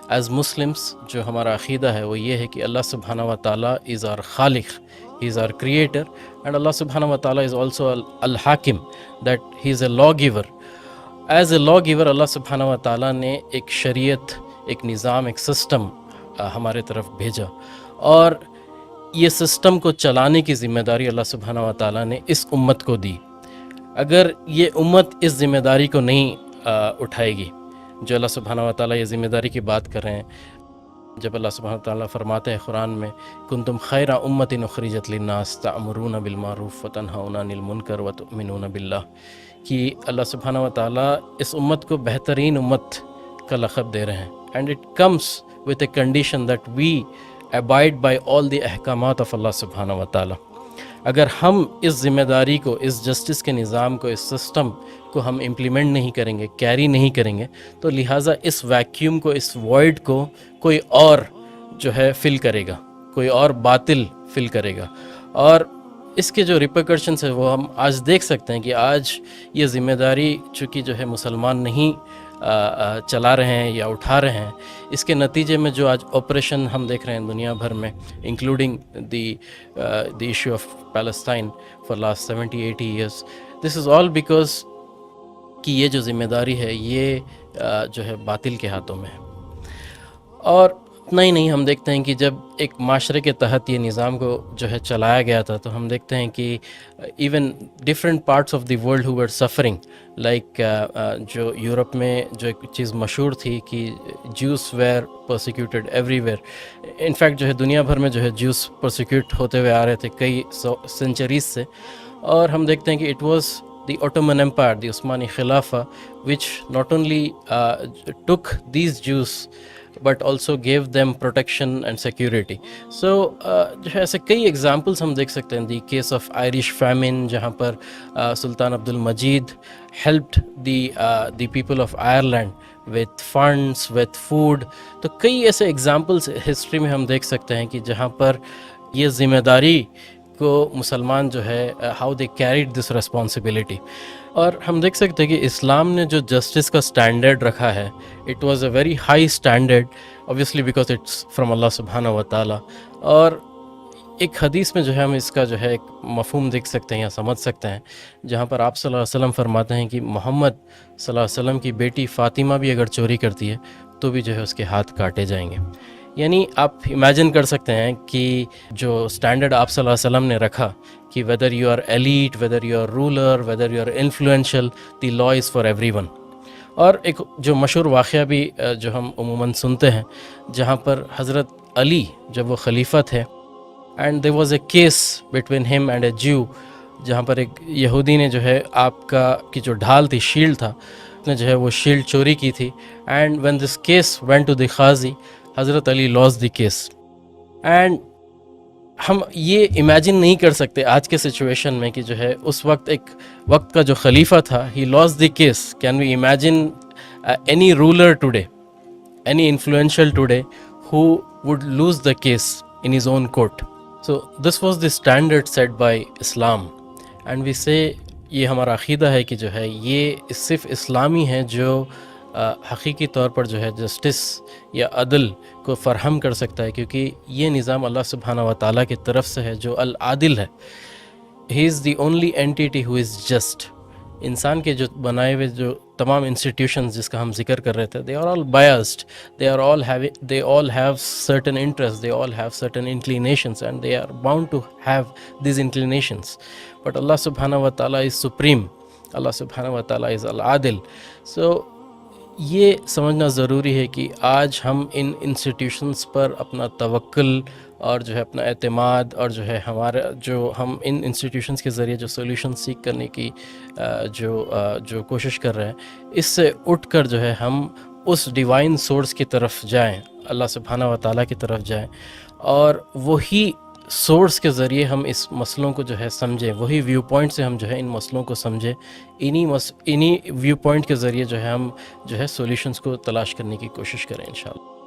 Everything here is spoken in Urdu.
ایز مسلمس جو ہمارا عقیدہ ہے وہ یہ ہے کہ اللہ سبحانہ و تعالیٰ از آر خالق، he is our creator, and اللہ سبحانہ و تعالیٰ از آلسو الحاکم، that he is a law giver. As a law giver اللہ سبحانہ و تعالیٰ نے ایک شریعت، ایک نظام، ایک سسٹم ہمارے طرف بھیجا، اور یہ سسٹم کو چلانے کی ذمہ داری اللہ سبحانہ و تعالیٰ نے اس امت کو دی. اگر یہ امت اس ذمہ داری کو نہیں اٹھائے گی، جو اللہ سبحانہ و تعالیٰ یہ ذمہ داری کی بات کر رہے ہیں، جب اللہ سبحانہ و تعالیٰ فرماتے ہیں قرآن میں کنتم خیر امت اخرجت للناس تأمرون بالمعروف وتنہون عن المنکر وتؤمنون باللہ، کہ اللہ سبحانہ و تعالیٰ اس امت کو بہترین امت کا لقب دے رہے ہیں. And it comes with a condition that we abide by all the احکامات of اللہ سبحانہ و تعالیٰ. اگر ہم اس ذمہ داری کو، اس جسٹس کے نظام کو، اس سسٹم کو ہم امپلیمنٹ نہیں کریں گے، کیری نہیں کریں گے، تو لہٰذا اس ویکیوم کو، اس وائڈ کو کوئی اور جو ہے فل کرے گا، کوئی اور باطل فل کرے گا. اور اس کے جو ریپرکشنس ہیں وہ ہم آج دیکھ سکتے ہیں کہ آج یہ ذمہ داری چونکہ جو ہے مسلمان نہیں چلا رہے ہیں یا اٹھا رہے ہیں، اس کے نتیجے میں جو آج آپریشن ہم دیکھ رہے ہیں دنیا بھر میں، including the issue of Palestine for last 70-80 years, this is all because کہ یہ جو ذمہ داری ہے یہ جو ہے باطل کے ہاتھوں میں ہے. اور اتنا ہی نہیں، ہم دیکھتے ہیں کہ جب ایک معاشرے کے تحت یہ نظام کو جو ہے چلایا گیا تھا، تو ہم دیکھتے ہیں کہ even different parts of the world who were suffering, like جو یورپ میں جو ایک چیز مشہور تھی کہ juice where persecuted every where. In fact جو ہے دنیا بھر میں جو ہے جوس پرسیکیوٹ ہوتے ہوئے آ رہے تھے کئی سینچریز سے، اور ہم دیکھتے ہیں کہ it was the Ottoman Empire, the Osmani Khilafah, which not only took these Jews but also gave them protection and security. So جو ہے ایسے کئی ایگزامپلس ہم دیکھ سکتے ہیں. دی کیس آف آئرش فیمن، جہاں پر سلطان Abdul Majeed helped the people of Ireland with funds, with food. تو کئی ایسے ایگزامپلس ہسٹری میں ہم دیکھ سکتے ہیں کہ جہاں پر یہ ذمہ داری کو مسلمان جو ہے how they carried this responsibility. اور ہم دیکھ سکتے ہیں کہ اسلام نے جو جسٹس کا اسٹینڈرڈ رکھا ہے، it was a very high standard, obviously because it's from اللہ سبحانہ و تعالیٰ. اور ایک حدیث میں جو ہے ہم اس کا جو ہے ایک مفہوم دیکھ سکتے ہیں یا سمجھ سکتے ہیں، جہاں پر آپ صلی اللہ علیہ وسلم فرماتے ہیں کہ محمد صلی اللہ علیہ وسلم کی بیٹی فاطمہ بھی اگر چوری کرتی ہے تو بھی جو ہے اس کے ہاتھ کاٹے جائیں گے. یعنی آپ امیجن کر سکتے ہیں کہ جو اسٹینڈرڈ آپ صلی اللہ علیہ وسلم نے رکھا کہ whether you are elite, whether you are ruler, whether you are influential, the law is for everyone. اور ایک جو مشہور واقعہ بھی جو ہم عموماً سنتے ہیں، جہاں پر حضرت علی جب وہ خلیفہ تھے، and there was a case between ہم اینڈ اے جیو، جہاں پر ایک یہودی نے جو ہے آپ کی جو ڈھال تھی، شیلڈ تھا، نے جو ہے وہ شیلڈ چوری کی تھی. And when this case went to the قاضی، حضرت علی لاس دی کیس. اینڈ ہم یہ امیجن نہیں کر سکتے آج کے سچویشن میں کہ جو ہے اس وقت ایک وقت کا جو خلیفہ تھا، he lost the case. Can we imagine any ruler today, any influential today who would lose the case in his own court? So this was the standard set by Islam, and we say یہ ہمارا عقیدہ ہے کہ جو ہے یہ صرف اسلامی ہے جو حقیقی طور پر جو ہے جسٹس یا عدل کو فراہم کر سکتا ہے، کیونکہ یہ نظام اللہ سبحانہ و تعالیٰ کی طرف سے ہے جو العادل ہے. He is the only entity who is just. انسان کے جو بنائے ہوئے جو تمام انسٹیٹیوشنز جس کا ہم ذکر کر رہے تھے، they are all biased, they all have certain interests, they all have certain inclinations, and they are bound to have these inclinations. But Allah subhanahu wa ta'ala is supreme, Allah subhanahu wa ta'ala is al-adil. So یہ سمجھنا ضروری ہے کہ آج ہم ان انسٹیٹیوشنز پر اپنا توکل اور جو ہے اپنا اعتماد، اور جو ہے ہمارا جو ہم ان انسٹیٹیوشنز کے ذریعے جو سولوشن سیکھ کرنے کی جو کوشش کر رہے ہیں، اس سے اٹھ کر جو ہے ہم اس ڈیوائن سورس کی طرف جائیں، اللہ سبحانہ و تعالیٰ کی طرف جائیں، اور وہی سورس کے ذریعے ہم اس مسئلوں کو جو ہے سمجھیں، وہی ویو پوائنٹ سے ہم جو ہے ان مسئلوں کو سمجھیں. انہی ویو پوائنٹ کے ذریعے جو ہے ہم جو ہے سولوشنز کو تلاش کرنے کی کوشش کریں انشاءاللہ.